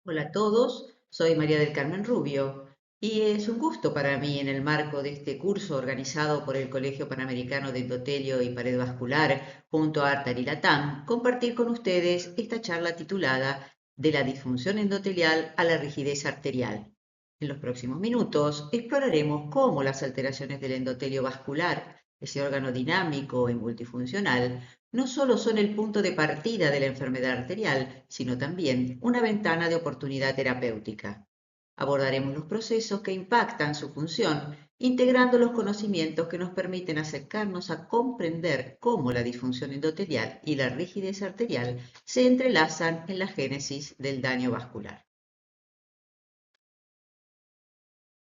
Hola a todos, soy María del Carmen Rubio y es un gusto para mí en el marco de este curso organizado por el Colegio Panamericano de Endotelio y Pared Vascular junto a Artar y Latam compartir con ustedes esta charla titulada De la disfunción endotelial a la rigidez arterial. En los próximos minutos exploraremos cómo las alteraciones del endotelio vascular, ese órgano dinámico y multifuncional, no solo son el punto de partida de la enfermedad arterial, sino también una ventana de oportunidad terapéutica. Abordaremos los procesos que impactan su función, integrando los conocimientos que nos permiten acercarnos a comprender cómo la disfunción endotelial y la rigidez arterial se entrelazan en la génesis del daño vascular.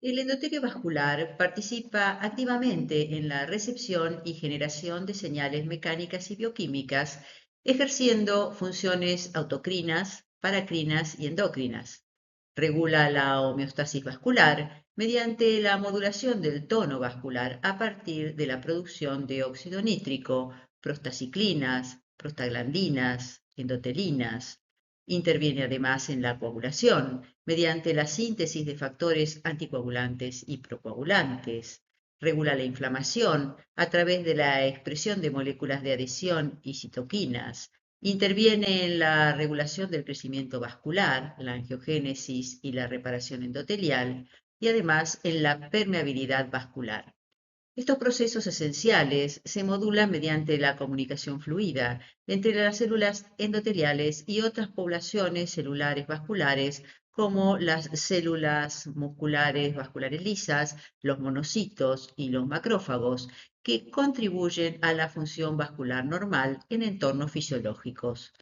El endotelio vascular participa activamente en la recepción y generación de señales mecánicas y bioquímicas, ejerciendo funciones autocrinas, paracrinas y endocrinas. Regula la homeostasis vascular mediante la modulación del tono vascular a partir de la producción de óxido nítrico, prostaciclinas, prostaglandinas, endotelinas. Interviene además en la coagulación mediante la síntesis de factores anticoagulantes y procoagulantes. Regula la inflamación a través de la expresión de moléculas de adhesión y citoquinas. Interviene en la regulación del crecimiento vascular, la angiogénesis y la reparación endotelial, y además en la permeabilidad vascular. Estos procesos esenciales se modulan mediante la comunicación fluida entre las células endoteliales y otras poblaciones celulares vasculares, como las células musculares vasculares lisas, los monocitos y los macrófagos, que contribuyen a la función vascular normal en entornos fisiológicos.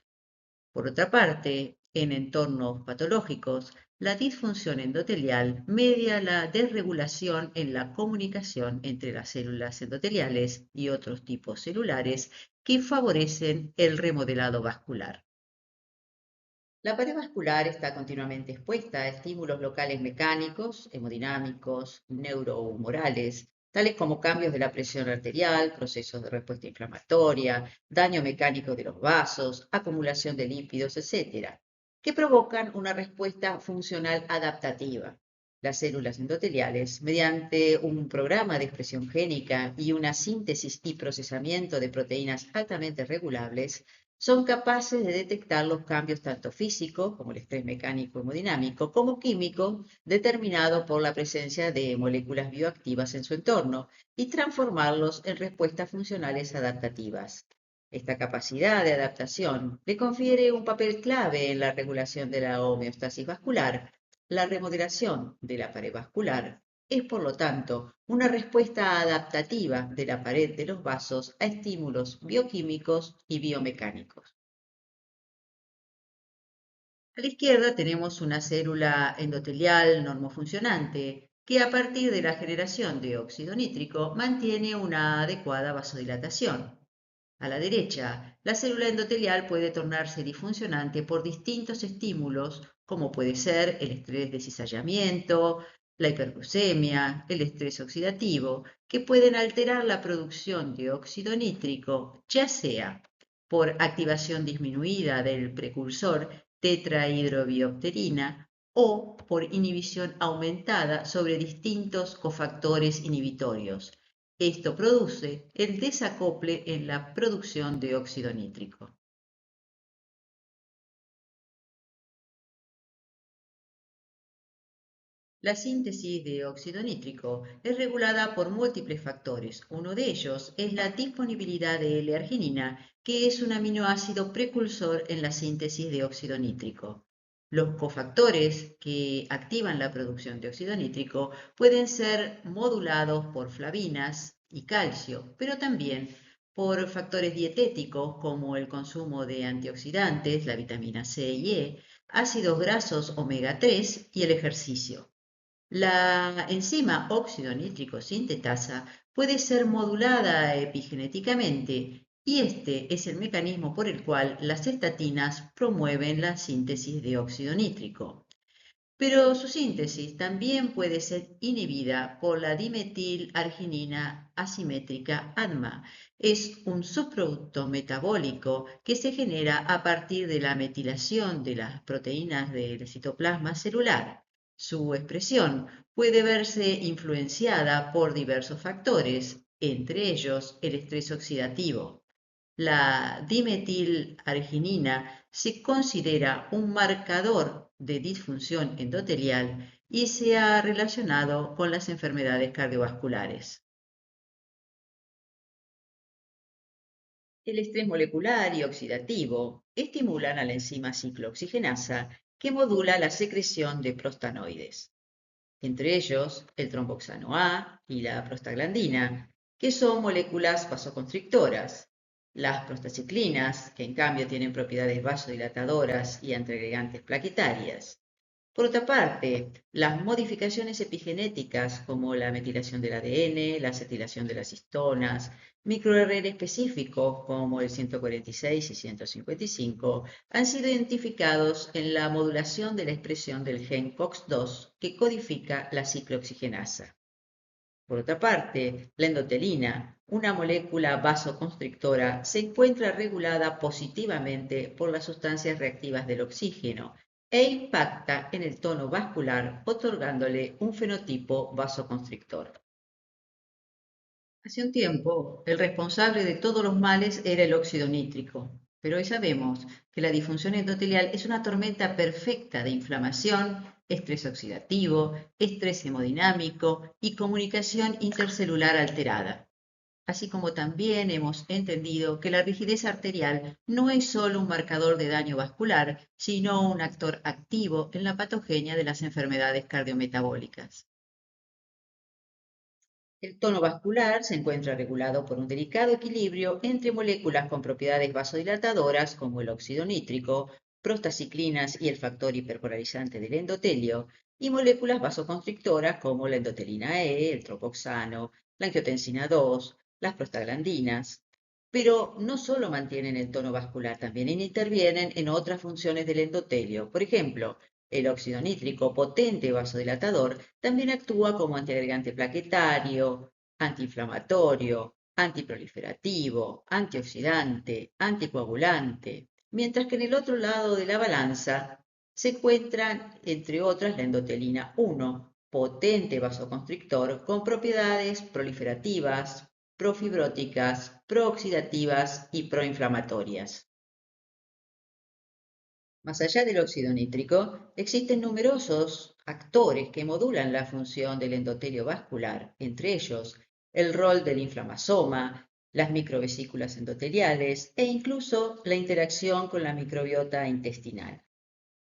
Por otra parte, en entornos patológicos, la disfunción endotelial media la desregulación en la comunicación entre las células endoteliales y otros tipos celulares que favorecen el remodelado vascular. La pared vascular está continuamente expuesta a estímulos locales mecánicos, hemodinámicos, neurohumorales, tales como cambios de la presión arterial, procesos de respuesta inflamatoria, daño mecánico de los vasos, acumulación de lípidos, etc., que provocan una respuesta funcional adaptativa. Las células endoteliales, mediante un programa de expresión génica y una síntesis y procesamiento de proteínas altamente regulables, son capaces de detectar los cambios tanto físicos, como el estrés mecánico hemodinámico, como químico, determinado por la presencia de moléculas bioactivas en su entorno, y transformarlos en respuestas funcionales adaptativas. Esta capacidad de adaptación le confiere un papel clave en la regulación de la homeostasis vascular, la remodelación de la pared vascular. Es, por lo tanto, una respuesta adaptativa de la pared de los vasos a estímulos bioquímicos y biomecánicos. A la izquierda tenemos una célula endotelial normofuncionante que a partir de la generación de óxido nítrico mantiene una adecuada vasodilatación. A la derecha, la célula endotelial puede tornarse disfuncionante por distintos estímulos, como puede ser el estrés de cizallamiento, la hiperglucemia, el estrés oxidativo, que pueden alterar la producción de óxido nítrico, ya sea por activación disminuida del precursor tetrahidrobiopterina o por inhibición aumentada sobre distintos cofactores inhibitorios. Esto produce el desacople en la producción de óxido nítrico. La síntesis de óxido nítrico es regulada por múltiples factores. Uno de ellos es la disponibilidad de L-arginina, que es un aminoácido precursor en la síntesis de óxido nítrico. Los cofactores que activan la producción de óxido nítrico pueden ser modulados por flavinas y calcio, pero también por factores dietéticos como el consumo de antioxidantes, la vitamina C y E, ácidos grasos omega 3 y el ejercicio. La enzima óxido nítrico sintetasa puede ser modulada epigenéticamente y este es el mecanismo por el cual las estatinas promueven la síntesis de óxido nítrico. pero su síntesis también puede ser inhibida por la dimetilarginina asimétrica ADMA. Es un subproducto metabólico que se genera a partir de la metilación de las proteínas del citoplasma celular. Su expresión puede verse influenciada por diversos factores, entre ellos el estrés oxidativo. La dimetilarginina se considera un marcador de disfunción endotelial y se ha relacionado con las enfermedades cardiovasculares. El estrés molecular y oxidativo estimulan a la enzima ciclooxigenasa que modula la secreción de prostanoides, entre ellos el tromboxano A y la prostaglandina, que son moléculas vasoconstrictoras. Las prostaciclinas, que en cambio tienen propiedades vasodilatadoras y antiagregantes plaquetarias. Por otra parte, las modificaciones epigenéticas como la metilación del ADN, la acetilación de las histonas, microRNA específicos como el 146 y 155 han sido identificados en la modulación de la expresión del gen COX-2 que codifica la ciclooxigenasa. Por otra parte, la endotelina, una molécula vasoconstrictora, se encuentra regulada positivamente por las sustancias reactivas del oxígeno e impacta en el tono vascular, otorgándole un fenotipo vasoconstrictor. Hace un tiempo, el responsable de todos los males era el óxido nítrico, pero hoy sabemos que la disfunción endotelial es una tormenta perfecta de inflamación, estrés oxidativo, estrés hemodinámico y comunicación intercelular alterada. Así como también hemos entendido que la rigidez arterial no es solo un marcador de daño vascular, sino un actor activo en la patogenia de las enfermedades cardiometabólicas. El tono vascular se encuentra regulado por un delicado equilibrio entre moléculas con propiedades vasodilatadoras como el óxido nítrico, prostaciclinas y el factor hiperpolarizante del endotelio, y moléculas vasoconstrictoras como la endotelina E, el tropoxano, la angiotensina 2, las prostaglandinas. Pero no solo mantienen el tono vascular, también intervienen en otras funciones del endotelio. Por ejemplo, el óxido nítrico, potente vasodilatador, también actúa como antiagregante plaquetario, antiinflamatorio, antiproliferativo, antioxidante, anticoagulante, mientras que en el otro lado de la balanza se encuentran, entre otras, la endotelina 1, potente vasoconstrictor con propiedades proliferativas, profibróticas, prooxidativas y proinflamatorias. Más allá del óxido nítrico, existen numerosos actores que modulan la función del endotelio vascular, entre ellos el rol del inflamasoma, las microvesículas endoteliales e incluso la interacción con la microbiota intestinal.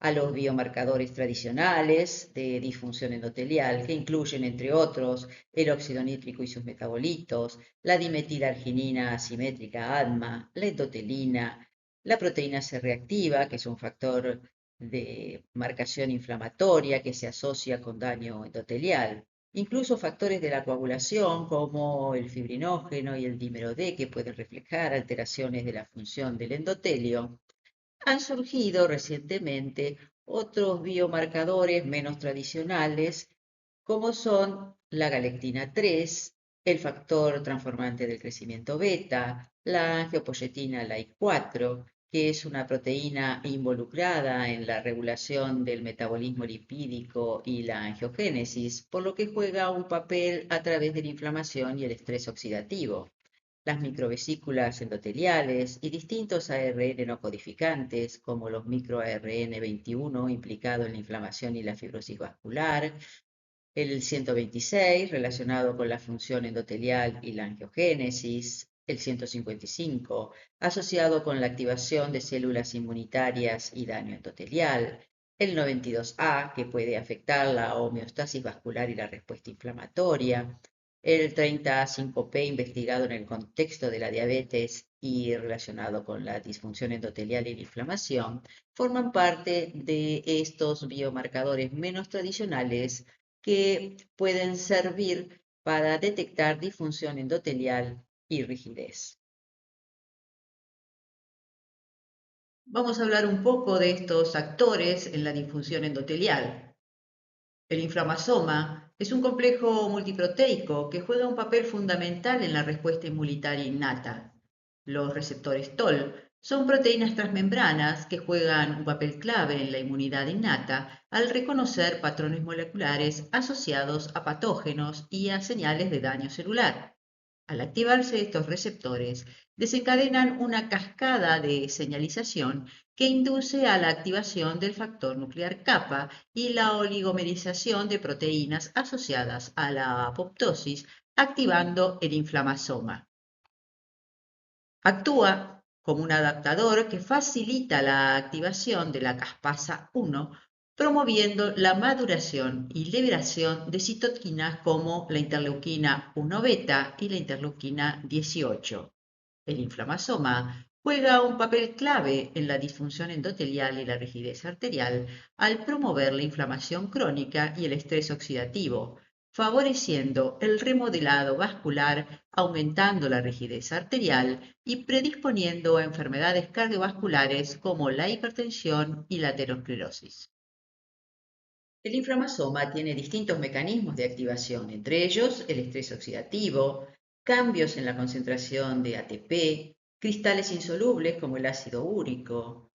A los biomarcadores tradicionales de disfunción endotelial, que incluyen, entre otros, el óxido nítrico y sus metabolitos, la dimetilarginina asimétrica ADMA, la endotelina, la proteína C reactiva, que es un factor de marcación inflamatoria que se asocia con daño endotelial, incluso factores de la coagulación como el fibrinógeno y el dímero D, que pueden reflejar alteraciones de la función del endotelio. Han surgido recientemente otros biomarcadores menos tradicionales, como son la galectina 3, el factor transformante del crecimiento beta, la angiopoyetina LAI4, que es una proteína involucrada en la regulación del metabolismo lipídico y la angiogénesis, por lo que juega un papel a través de la inflamación y el estrés oxidativo. Las microvesículas endoteliales y distintos ARN no codificantes, como los microARN 21 implicado en la inflamación y la fibrosis vascular, el 126 relacionado con la función endotelial y la angiogénesis, el 155 asociado con la activación de células inmunitarias y daño endotelial, el 92A que puede afectar la homeostasis vascular y la respuesta inflamatoria, el 30A5P investigado en el contexto de la diabetes y relacionado con la disfunción endotelial y la inflamación, forman parte de estos biomarcadores menos tradicionales que pueden servir para detectar disfunción endotelial y rigidez. Vamos a hablar un poco de estos actores en la disfunción endotelial. El inflamasoma es un complejo multiproteico que juega un papel fundamental en la respuesta inmunitaria innata. Los receptores TOL son proteínas transmembranas que juegan un papel clave en la inmunidad innata al reconocer patrones moleculares asociados a patógenos y a señales de daño celular. Al activarse estos receptores, desencadenan una cascada de señalización que induce a la activación del factor nuclear kappa y la oligomerización de proteínas asociadas a la apoptosis, activando el inflamasoma. Actúa como un adaptador que facilita la activación de la caspasa 1, promoviendo la maduración y liberación de citoquinas como la interleuquina 1 beta y la interleuquina 18. El inflamasoma juega un papel clave en la disfunción endotelial y la rigidez arterial al promover la inflamación crónica y el estrés oxidativo, favoreciendo el remodelado vascular, aumentando la rigidez arterial y predisponiendo a enfermedades cardiovasculares como la hipertensión y la aterosclerosis. El inflamasoma tiene distintos mecanismos de activación, entre ellos el estrés oxidativo, cambios en la concentración de ATP, cristales insolubles como el ácido úrico,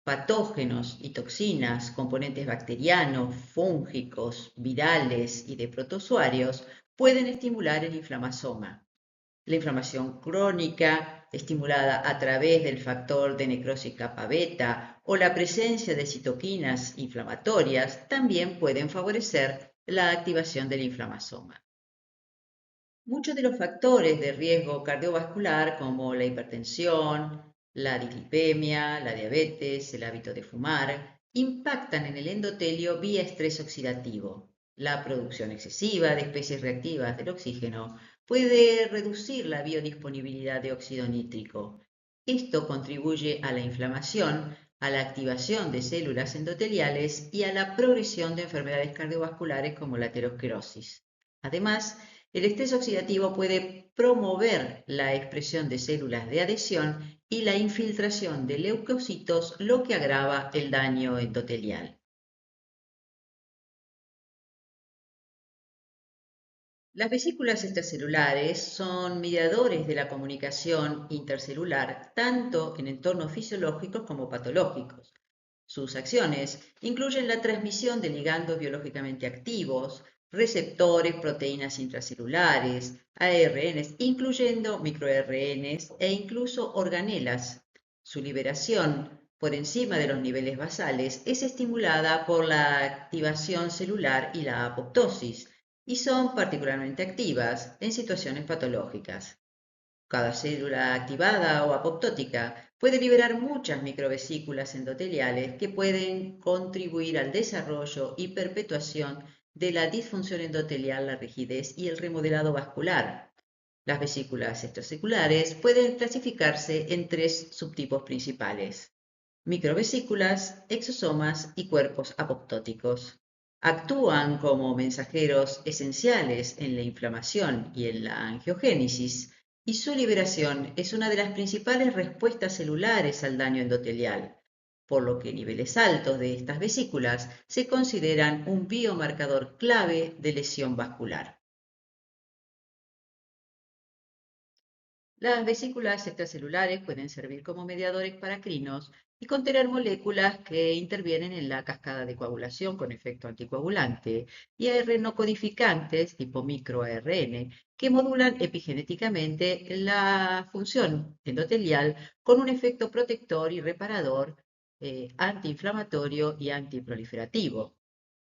patógenos y toxinas, componentes bacterianos, fúngicos, virales y de protozoarios pueden estimular el inflamasoma. La inflamación crónica, estimulada a través del factor de necrosis kappa beta o la presencia de citoquinas inflamatorias, también pueden favorecer la activación del inflamasoma. Muchos de los factores de riesgo cardiovascular, como la hipertensión, la dislipemia, la diabetes, el hábito de fumar, impactan en el endotelio vía estrés oxidativo. La producción excesiva de especies reactivas del oxígeno puede reducir la biodisponibilidad de óxido nítrico. Esto contribuye a la inflamación, a la activación de células endoteliales y a la progresión de enfermedades cardiovasculares como la aterosclerosis. Además, el estrés oxidativo puede promover la expresión de células de adhesión y la infiltración de leucocitos, lo que agrava el daño endotelial. Las vesículas extracelulares son mediadores de la comunicación intercelular tanto en entornos fisiológicos como patológicos. Sus acciones incluyen la transmisión de ligandos biológicamente activos, receptores, proteínas intracelulares, ARNs, incluyendo microRNs e incluso organelas. Su liberación por encima de los niveles basales es estimulada por la activación celular y la apoptosis, y son particularmente activas en situaciones patológicas. Cada célula activada o apoptótica puede liberar muchas microvesículas endoteliales que pueden contribuir al desarrollo y perpetuación de la disfunción endotelial, la rigidez y el remodelado vascular. Las vesículas extraseculares pueden clasificarse en tres subtipos principales: microvesículas, exosomas y cuerpos apoptóticos. Actúan como mensajeros esenciales en la inflamación y en la angiogénesis, y su liberación es una de las principales respuestas celulares al daño endotelial, por lo que niveles altos de estas vesículas se consideran un biomarcador clave de lesión vascular. Las vesículas extracelulares pueden servir como mediadores paracrinos y contener moléculas que intervienen en la cascada de coagulación con efecto anticoagulante y ARN codificantes tipo microARN que modulan epigenéticamente la función endotelial con un efecto protector y reparador, antiinflamatorio y antiproliferativo.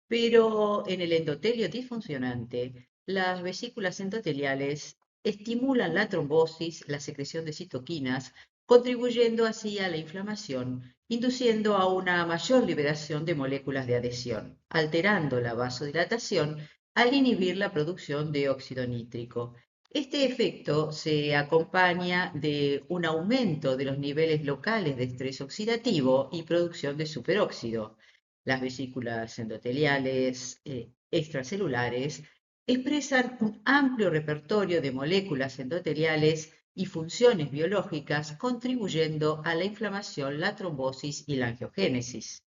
Pero en el endotelio disfuncionante, las vesículas endoteliales estimulan la trombosis, la secreción de citoquinas, contribuyendo así a la inflamación, induciendo a una mayor liberación de moléculas de adhesión, alterando la vasodilatación al inhibir la producción de óxido nítrico. Este efecto se acompaña de un aumento de los niveles locales de estrés oxidativo y producción de superóxido. Las vesículas endoteliales extracelulares expresan un amplio repertorio de moléculas endoteliales y funciones biológicas, contribuyendo a la inflamación, la trombosis y la angiogénesis.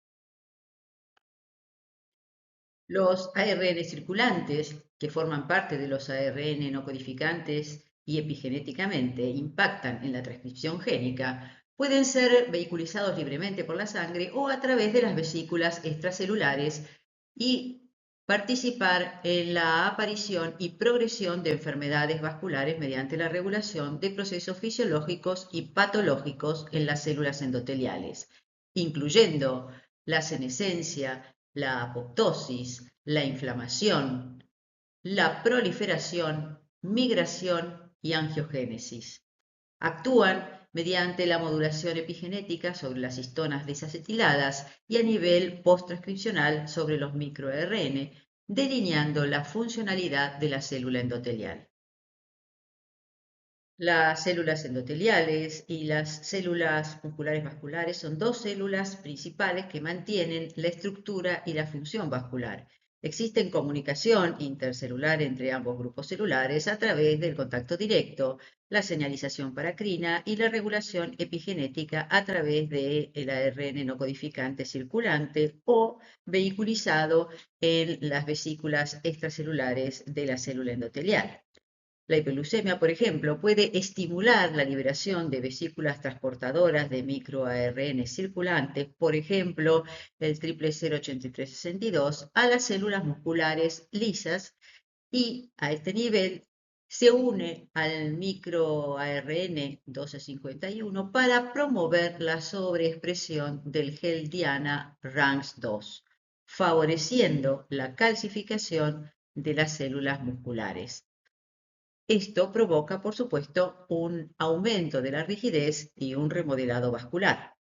Los ARN circulantes, que forman parte de los ARN no codificantes y epigenéticamente impactan en la transcripción génica, pueden ser vehiculizados libremente por la sangre o a través de las vesículas extracelulares y participar en la aparición y progresión de enfermedades vasculares mediante la regulación de procesos fisiológicos y patológicos en las células endoteliales, incluyendo la senescencia, la apoptosis, la inflamación, la proliferación, migración y angiogénesis. Actúan mediante la modulación epigenética sobre las histonas desacetiladas y a nivel posttranscripcional sobre los microRN, delineando la funcionalidad de la célula endotelial. Las células endoteliales y las células musculares vasculares son dos células principales que mantienen la estructura y la función vascular. Existe comunicación intercelular entre ambos grupos celulares a través del contacto directo, la señalización paracrina y la regulación epigenética a través del ARN no codificante circulante o vehiculizado en las vesículas extracelulares de la célula endotelial. La hiperglucemia, por ejemplo, puede estimular la liberación de vesículas transportadoras de microARN circulantes, por ejemplo, el 008362, a las células musculares lisas y a este nivel se une al microARN 1251 para promover la sobreexpresión del gel Diana RANKS2, favoreciendo la calcificación de las células musculares. Esto provoca, por supuesto, un aumento de la rigidez y un remodelado vascular.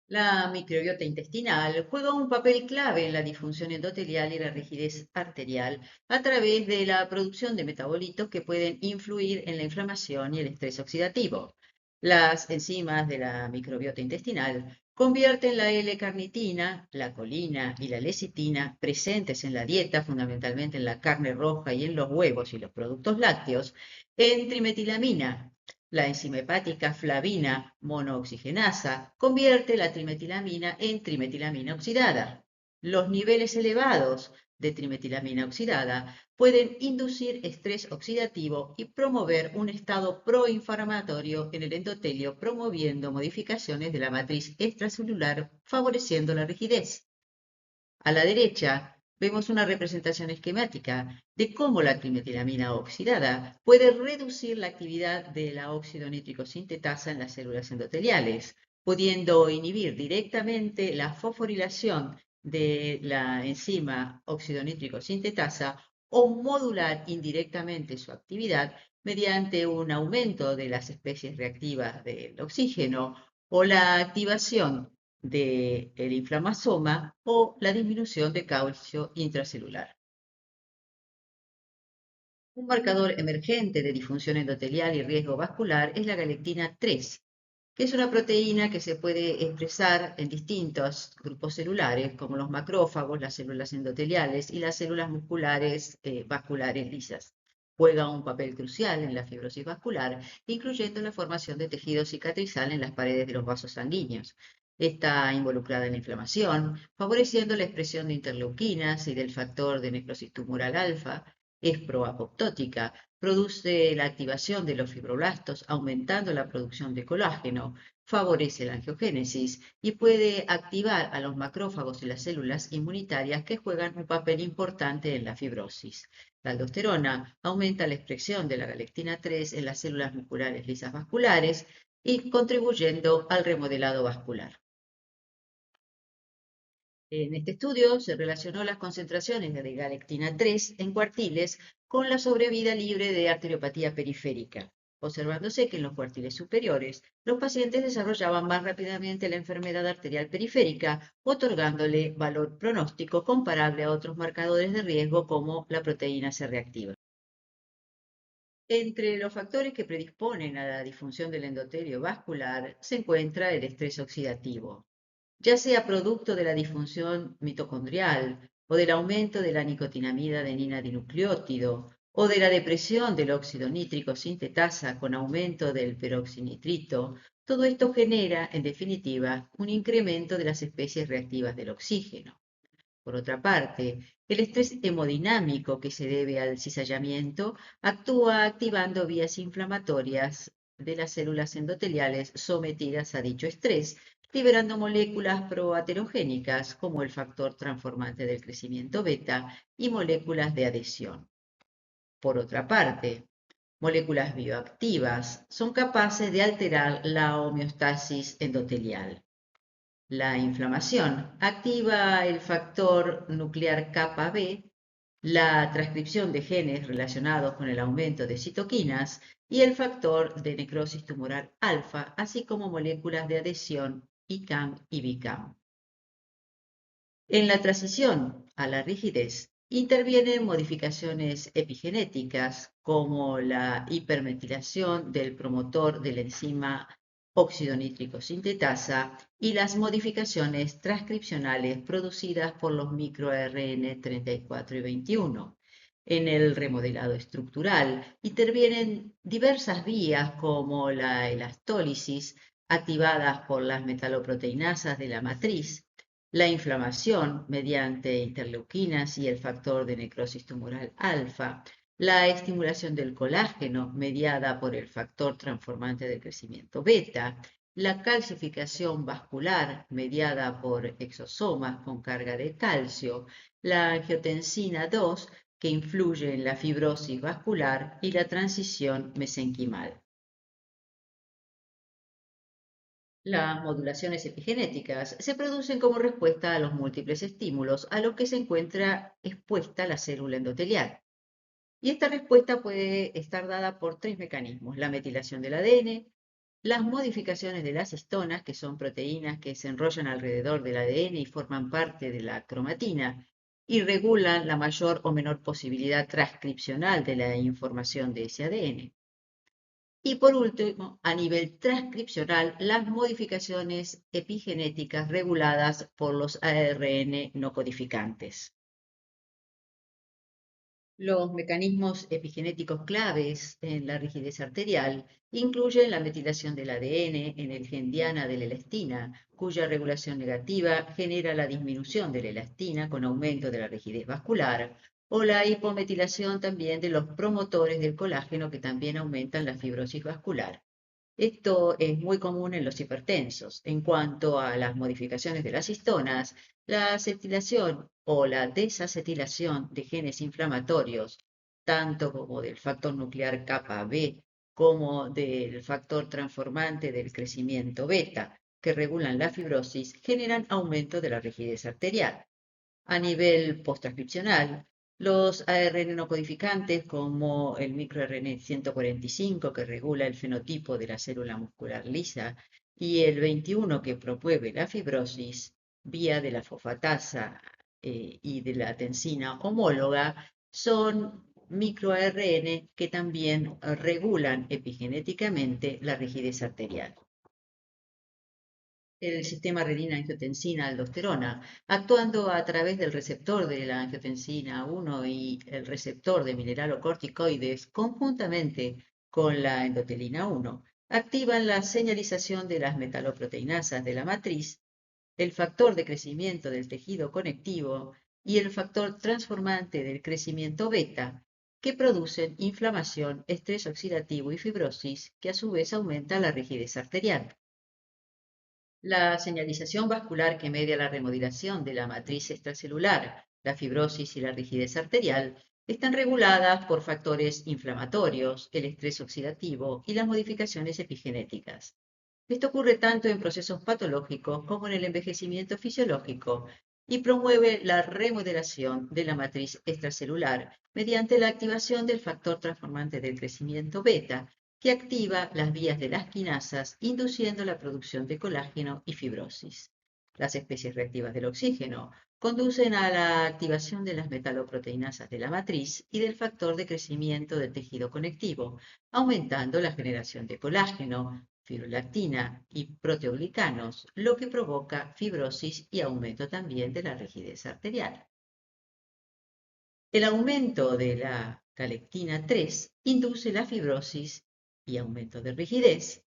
La microbiota intestinal juega un papel clave en la disfunción endotelial y la rigidez arterial a través de la producción de metabolitos que pueden influir en la inflamación y el estrés oxidativo. Las enzimas de la microbiota intestinal convierten la L-carnitina, la colina y la lecitina presentes en la dieta, fundamentalmente en la carne roja y en los huevos y los productos lácteos, en trimetilamina. La enzima hepática flavina monooxigenasa convierte la trimetilamina en trimetilamina oxidada. Los niveles elevados de trimetilamina oxidada pueden inducir estrés oxidativo y promover un estado proinflamatorio en el endotelio, promoviendo modificaciones de la matriz extracelular, favoreciendo la rigidez. A la derecha vemos una representación esquemática de cómo la trimetilamina oxidada puede reducir la actividad de la óxido nítrico sintetasa en las células endoteliales, pudiendo inhibir directamente la fosforilación de la enzima óxido nítrico sintetasa o modular indirectamente su actividad mediante un aumento de las especies reactivas del oxígeno o la activación del inflamasoma o la disminución de calcio intracelular. Un marcador emergente de disfunción endotelial y riesgo vascular es la galectina 3, que es una proteína que se puede expresar en distintos grupos celulares, como los macrófagos, las células endoteliales y las células musculares vasculares lisas. Juega un papel crucial en la fibrosis vascular, incluyendo la formación de tejido cicatrizal en las paredes de los vasos sanguíneos. Está involucrada en la inflamación, favoreciendo la expresión de interleuquinas y del factor de necrosis tumoral alfa. Es proapoptótica, produce la activación de los fibroblastos, aumentando la producción de colágeno, favorece la angiogénesis y puede activar a los macrófagos y las células inmunitarias que juegan un papel importante en la fibrosis. La aldosterona aumenta la expresión de la galectina 3 en las células musculares lisas vasculares y contribuyendo al remodelado vascular. En este estudio se relacionó las concentraciones de galectina 3 en cuartiles con la sobrevida libre de arteriopatía periférica, observándose que en los cuartiles superiores los pacientes desarrollaban más rápidamente la enfermedad arterial periférica, otorgándole valor pronóstico comparable a otros marcadores de riesgo como la proteína C reactiva. Entre los factores que predisponen a la disfunción del endotelio vascular se encuentra el estrés oxidativo, ya sea producto de la disfunción mitocondrial o del aumento de la nicotinamida adenina dinucleótido o de la depresión del óxido nítrico sintetasa con aumento del peroxinitrito, todo esto genera, en definitiva, un incremento de las especies reactivas del oxígeno. Por otra parte, el estrés hemodinámico que se debe al cizallamiento actúa activando vías inflamatorias de las células endoteliales sometidas a dicho estrés, liberando moléculas proaterogénicas como el factor transformante del crecimiento beta y moléculas de adhesión. Por otra parte, moléculas bioactivas son capaces de alterar la homeostasis endotelial. La inflamación activa el factor nuclear kappa B, la transcripción de genes relacionados con el aumento de citoquinas y el factor de necrosis tumoral alfa, así como moléculas de adhesión ICAM y BICAM. En la transición a la rigidez intervienen modificaciones epigenéticas como la hipermetilación del promotor de la enzima óxido nítrico sintetasa y las modificaciones transcripcionales producidas por los microRN 34 y 21. En el remodelado estructural intervienen diversas vías como la elastólisis, activadas por las metaloproteinasas de la matriz, la inflamación mediante interleuquinas y el factor de necrosis tumoral alfa, la estimulación del colágeno mediada por el factor transformante del crecimiento beta, la calcificación vascular mediada por exosomas con carga de calcio, la angiotensina 2 que influye en la fibrosis vascular y la transición mesenquimal. Las modulaciones epigenéticas se producen como respuesta a los múltiples estímulos a los que se encuentra expuesta la célula endotelial. Y esta respuesta puede estar dada por tres mecanismos: la metilación del ADN, las modificaciones de las histonas, que son proteínas que se enrollan alrededor del ADN y forman parte de la cromatina, y regulan la mayor o menor posibilidad transcripcional de la información de ese ADN. Y por último, a nivel transcripcional, las modificaciones epigenéticas reguladas por los ARN no codificantes. Los mecanismos epigenéticos claves en la rigidez arterial incluyen la metilación del ADN en el gen diana de la elastina, cuya regulación negativa genera la disminución de la elastina con aumento de la rigidez vascular, o la hipometilación también de los promotores del colágeno que también aumentan la fibrosis vascular. Esto es muy común en los hipertensos. En cuanto a las modificaciones de las histonas, la acetilación o la desacetilación de genes inflamatorios, tanto como del factor nuclear kappa B como del factor transformante del crecimiento beta, que regulan la fibrosis, generan aumento de la rigidez arterial. A nivel posttranscripcional, los ARN no codificantes, como el microRN 145, que regula el fenotipo de la célula muscular lisa, y el 21, que promueve la fibrosis vía de la fosfatasa y de la tensina homóloga, son microARN que también regulan epigenéticamente la rigidez arterial. El sistema renina-angiotensina-aldosterona, actuando a través del receptor de la angiotensina 1 y el receptor de mineralocorticoides conjuntamente con la endotelina 1, activan la señalización de las metaloproteinasas de la matriz, el factor de crecimiento del tejido conectivo y el factor transformante del crecimiento beta, que producen inflamación, estrés oxidativo y fibrosis, que a su vez aumenta la rigidez arterial. La señalización vascular que media la remodelación de la matriz extracelular, la fibrosis y la rigidez arterial están reguladas por factores inflamatorios, el estrés oxidativo y las modificaciones epigenéticas. Esto ocurre tanto en procesos patológicos como en el envejecimiento fisiológico y promueve la remodelación de la matriz extracelular mediante la activación del factor transformante del crecimiento beta, que activa las vías de las quinasas, induciendo la producción de colágeno y fibrosis. Las especies reactivas del oxígeno conducen a la activación de las metaloproteinasas de la matriz y del factor de crecimiento del tejido conectivo, aumentando la generación de colágeno, fibrolactina y proteoglicanos, lo que provoca fibrosis y aumento también de la rigidez arterial. El aumento de la galectina 3 induce la fibrosis y aumento de rigidez,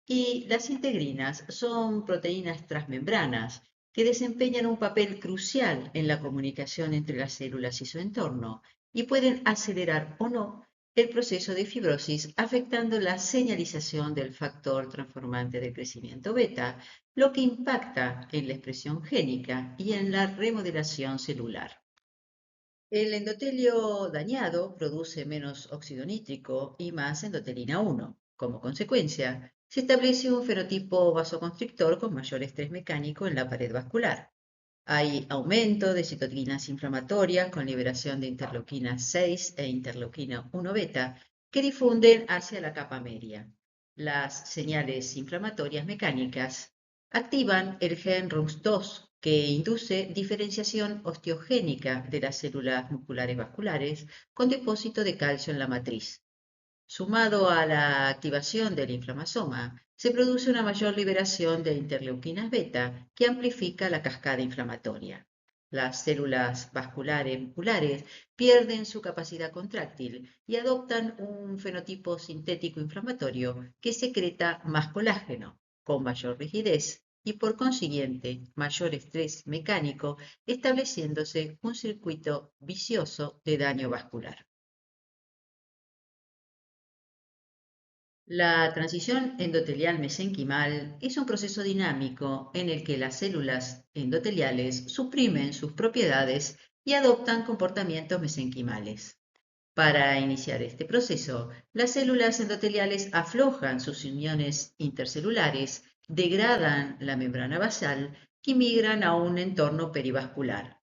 y las integrinas son proteínas transmembranas que desempeñan un papel crucial en la comunicación entre las células y su entorno y pueden acelerar o no el proceso de fibrosis afectando la señalización del factor transformante de crecimiento beta, lo que impacta en la expresión génica y en la remodelación celular. El endotelio dañado produce menos óxido nítrico y más endotelina 1. Como consecuencia, se establece un fenotipo vasoconstrictor con mayor estrés mecánico en la pared vascular. Hay aumento de citoquinas inflamatorias con liberación de interleuquina 6 e interleuquina 1 beta que difunden hacia la capa media. Las señales inflamatorias mecánicas activan el gen RUNX2 que induce diferenciación osteogénica de las células musculares vasculares con depósito de calcio en la matriz. Sumado a la activación del inflamasoma, se produce una mayor liberación de interleuquinas beta que amplifica la cascada inflamatoria. Las células vasculares musculares pierden su capacidad contráctil y adoptan un fenotipo sintético inflamatorio que secreta más colágeno, con mayor rigidez y por consiguiente mayor estrés mecánico, estableciéndose un circuito vicioso de daño vascular. La transición endotelial-mesenquimal es un proceso dinámico en el que las células endoteliales suprimen sus propiedades y adoptan comportamientos mesenquimales. Para iniciar este proceso, las células endoteliales aflojan sus uniones intercelulares, degradan la membrana basal y migran a un entorno perivascular.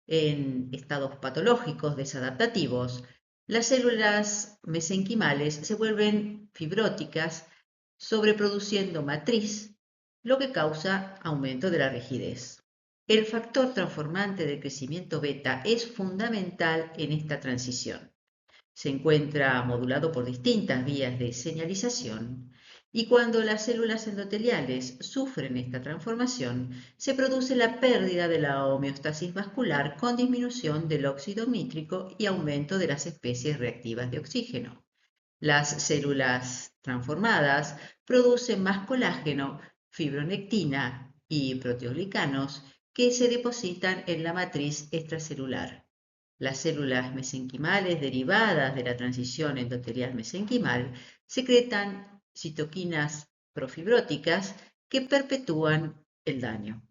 En estados patológicos desadaptativos, las células mesenquimales se vuelven fibróticas, sobreproduciendo matriz, lo que causa aumento de la rigidez. El factor transformante de crecimiento beta es fundamental en esta transición. Se encuentra modulado por distintas vías de señalización y cuando las células endoteliales sufren esta transformación, se produce la pérdida de la homeostasis vascular con disminución del óxido nítrico y aumento de las especies reactivas de oxígeno. Las células transformadas producen más colágeno, fibronectina y proteoglicanos que se depositan en la matriz extracelular. Las células mesenquimales derivadas de la transición endotelial mesenquimal secretan citoquinas profibróticas que perpetúan el daño.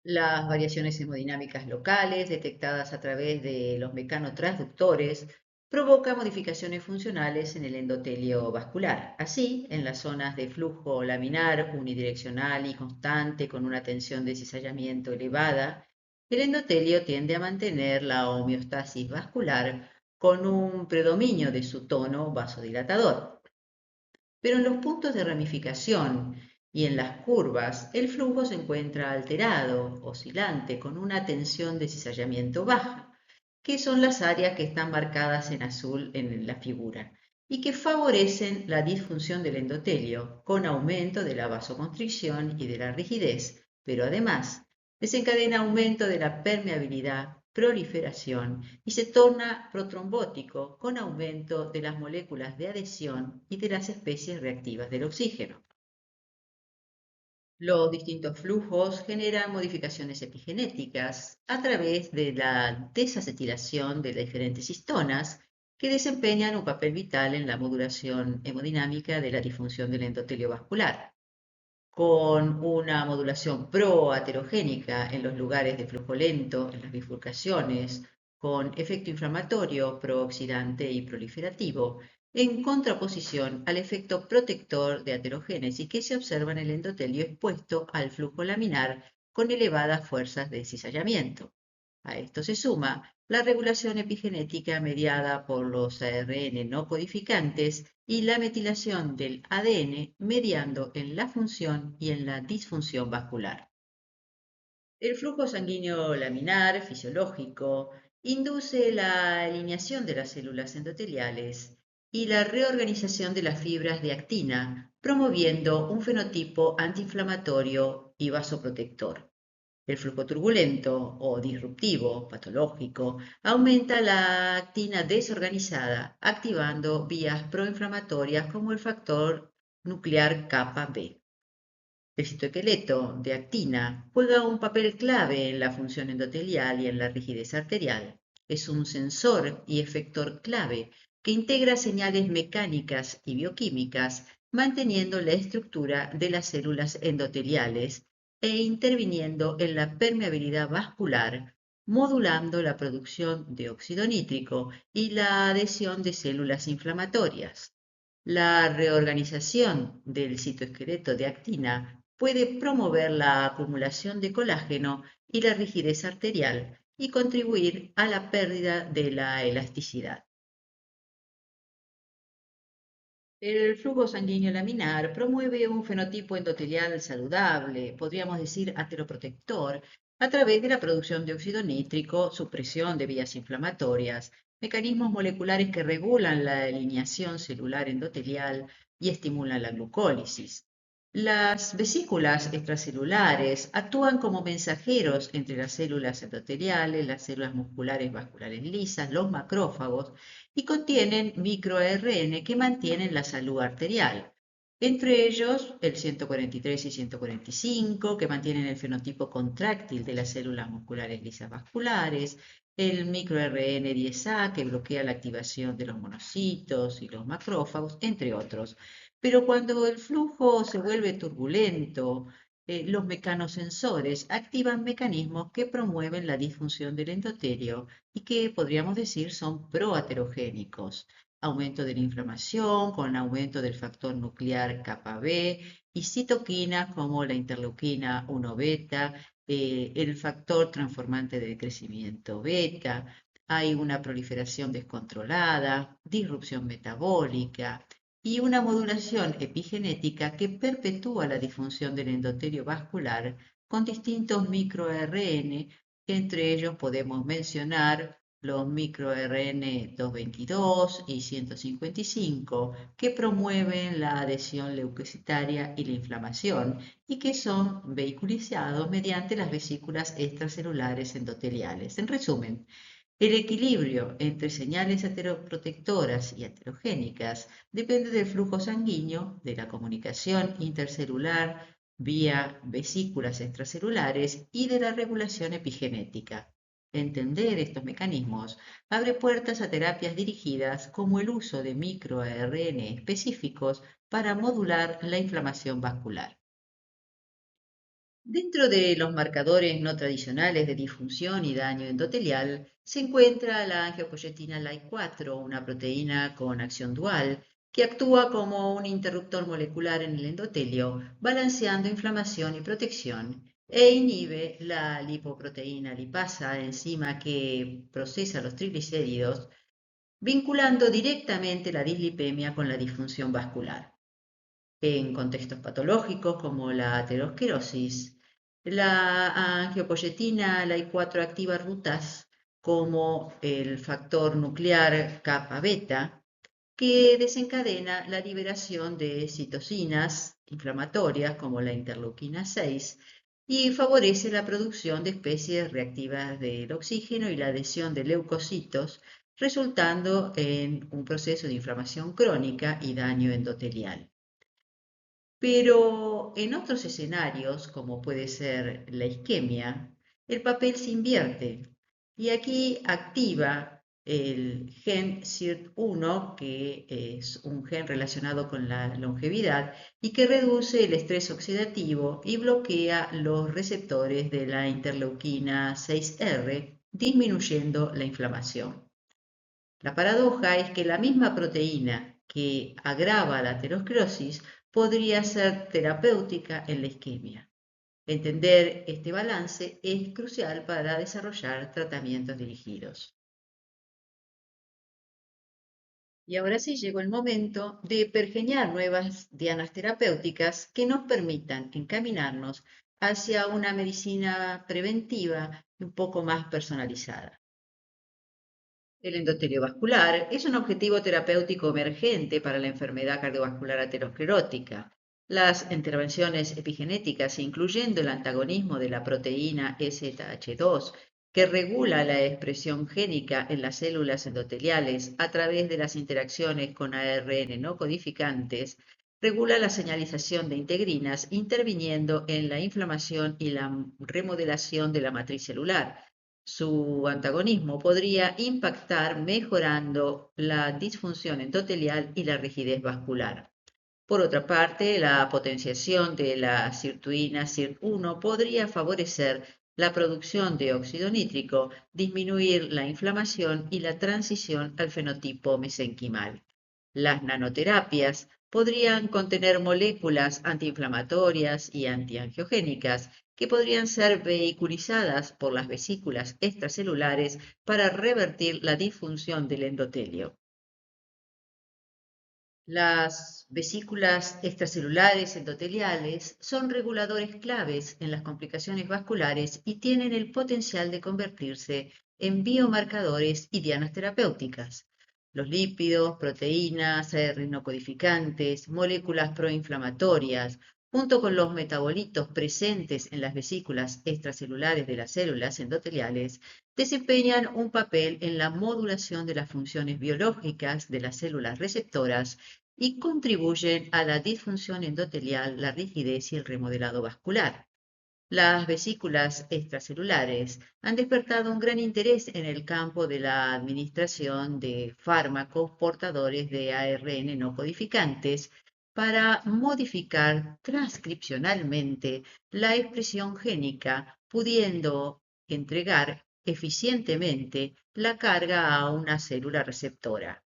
Las variaciones hemodinámicas locales detectadas a través de los mecanotransductores provocan modificaciones funcionales en el endotelio vascular. Así, en las zonas de flujo laminar unidireccional y constante con una tensión de cizallamiento elevada, el endotelio tiende a mantener la homeostasis vascular con un predominio de su tono vasodilatador. Pero en los puntos de ramificación y en las curvas, el flujo se encuentra alterado, oscilante, con una tensión de cizallamiento baja, que son las áreas que están marcadas en azul en la figura, y que favorecen la disfunción del endotelio, con aumento de la vasoconstricción y de la rigidez, pero además desencadena aumento de la permeabilidad, proliferación y se torna protrombótico con aumento de las moléculas de adhesión y de las especies reactivas del oxígeno. Los distintos flujos generan modificaciones epigenéticas a través de la desacetilación de las diferentes histonas que desempeñan un papel vital en la modulación hemodinámica de la disfunción del endotelio vascular. Con una modulación proaterogénica en los lugares de flujo lento, en las bifurcaciones, con efecto inflamatorio, prooxidante y proliferativo, en contraposición al efecto protector de aterogénesis que se observa en el endotelio expuesto al flujo laminar con elevadas fuerzas de cizallamiento. A esto se suma la regulación epigenética mediada por los ARN no codificantes y la metilación del ADN mediando en la función y en la disfunción vascular. El flujo sanguíneo laminar fisiológico induce la alineación de las células endoteliales y la reorganización de las fibras de actina, promoviendo un fenotipo antiinflamatorio y vasoprotector. El flujo turbulento o disruptivo, patológico, aumenta la actina desorganizada, activando vías proinflamatorias como el factor nuclear kappa B. El citoesqueleto de actina juega un papel clave en la función endotelial y en la rigidez arterial. Es un sensor y efector clave que integra señales mecánicas y bioquímicas, manteniendo la estructura de las células endoteliales e interviniendo en la permeabilidad vascular, modulando la producción de óxido nítrico y la adhesión de células inflamatorias. La reorganización del citoesqueleto de actina puede promover la acumulación de colágeno y la rigidez arterial y contribuir a la pérdida de la elasticidad. El flujo sanguíneo laminar promueve un fenotipo endotelial saludable, podríamos decir ateroprotector, a través de la producción de óxido nítrico, supresión de vías inflamatorias, mecanismos moleculares que regulan la alineación celular endotelial y estimulan la glucólisis. Las vesículas extracelulares actúan como mensajeros entre las células endoteliales, las células musculares vasculares lisas, los macrófagos, y contienen microRN que mantienen la salud arterial. Entre ellos, el 143 y 145, que mantienen el fenotipo contráctil de las células musculares lisas vasculares, el microRN 10A, que bloquea la activación de los monocitos y los macrófagos, entre otros. Pero cuando el flujo se vuelve turbulento, los mecanosensores activan mecanismos que promueven la disfunción del endotelio y que podríamos decir son proaterogénicos. Aumento de la inflamación con aumento del factor nuclear kappa B y citoquinas como la interleuquina 1 beta, el factor transformante del crecimiento beta. Hay una proliferación descontrolada, disrupción metabólica y una modulación epigenética que perpetúa la disfunción del endotelio vascular con distintos microRN. Entre ellos podemos mencionar los microRN 222 y 155, que promueven la adhesión leucocitaria y la inflamación y que son vehiculizados mediante las vesículas extracelulares endoteliales. En resumen, el equilibrio entre señales ateroprotectoras y aterogénicas depende del flujo sanguíneo, de la comunicación intercelular vía vesículas extracelulares y de la regulación epigenética. Entender estos mecanismos abre puertas a terapias dirigidas como el uso de microARN específicos para modular la inflamación vascular. Dentro de los marcadores no tradicionales de disfunción y daño endotelial se encuentra la angiopoyetina LAI4, una proteína con acción dual que actúa como un interruptor molecular en el endotelio, balanceando inflamación y protección, e inhibe la lipoproteína lipasa, enzima que procesa los triglicéridos, vinculando directamente la dislipemia con la disfunción vascular. En contextos patológicos como la aterosclerosis, la angiopoyetina LAI4 activa rutas como el factor nuclear kappa beta, que desencadena la liberación de citocinas inflamatorias como la interleuquina 6 y favorece la producción de especies reactivas del oxígeno y la adhesión de leucocitos, resultando en un proceso de inflamación crónica y daño endotelial. Pero en otros escenarios, como puede ser la isquemia, el papel se invierte y aquí activa el gen SIRT1, que es un gen relacionado con la longevidad y que reduce el estrés oxidativo y bloquea los receptores de la interleuquina 6R, disminuyendo la inflamación. La paradoja es que la misma proteína que agrava la aterosclerosis podría ser terapéutica en la isquemia. Entender este balance es crucial para desarrollar tratamientos dirigidos. Y ahora sí llegó el momento de pergeñar nuevas dianas terapéuticas que nos permitan encaminarnos hacia una medicina preventiva un poco más personalizada. El endotelio vascular es un objetivo terapéutico emergente para la enfermedad cardiovascular aterosclerótica. Las intervenciones epigenéticas, incluyendo el antagonismo de la proteína SH2, que regula la expresión génica en las células endoteliales a través de las interacciones con ARN no codificantes, regula la señalización de integrinas, interviniendo en la inflamación y la remodelación de la matriz celular. Su antagonismo podría impactar mejorando la disfunción endotelial y la rigidez vascular. Por otra parte, la potenciación de la sirtuina SIRT1 podría favorecer la producción de óxido nítrico, disminuir la inflamación y la transición al fenotipo mesenquimal. Las nanoterapias podrían contener moléculas antiinflamatorias y antiangiogénicas que podrían ser vehiculizadas por las vesículas extracelulares para revertir la disfunción del endotelio. Las vesículas extracelulares endoteliales son reguladores claves en las complicaciones vasculares y tienen el potencial de convertirse en biomarcadores y dianas terapéuticas. Los lípidos, proteínas, rinocodificantes, moléculas proinflamatorias, junto con los metabolitos presentes en las vesículas extracelulares de las células endoteliales, desempeñan un papel en la modulación de las funciones biológicas de las células receptoras y contribuyen a la disfunción endotelial, la rigidez y el remodelado vascular. Las vesículas extracelulares han despertado un gran interés en el campo de la administración de fármacos portadores de ARN no codificantes para modificar transcripcionalmente la expresión génica, pudiendo entregar eficientemente la carga a una célula receptora.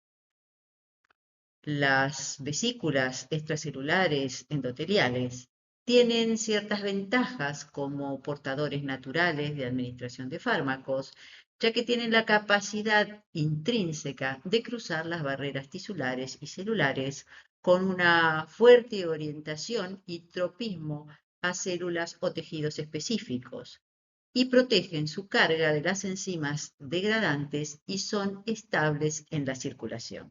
Las vesículas extracelulares endoteliales tienen ciertas ventajas como portadores naturales de administración de fármacos, ya que tienen la capacidad intrínseca de cruzar las barreras tisulares y celulares con una fuerte orientación y tropismo a células o tejidos específicos, y protegen su carga de las enzimas degradantes y son estables en la circulación.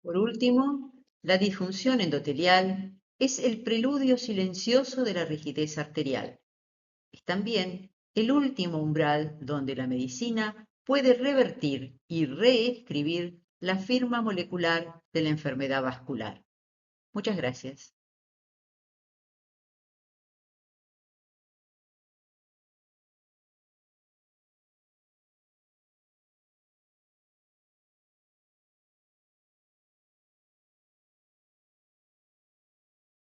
Por último, la disfunción endotelial es el preludio silencioso de la rigidez arterial. Es también el último umbral donde la medicina puede revertir y reescribir la firma molecular de la enfermedad vascular. Muchas gracias.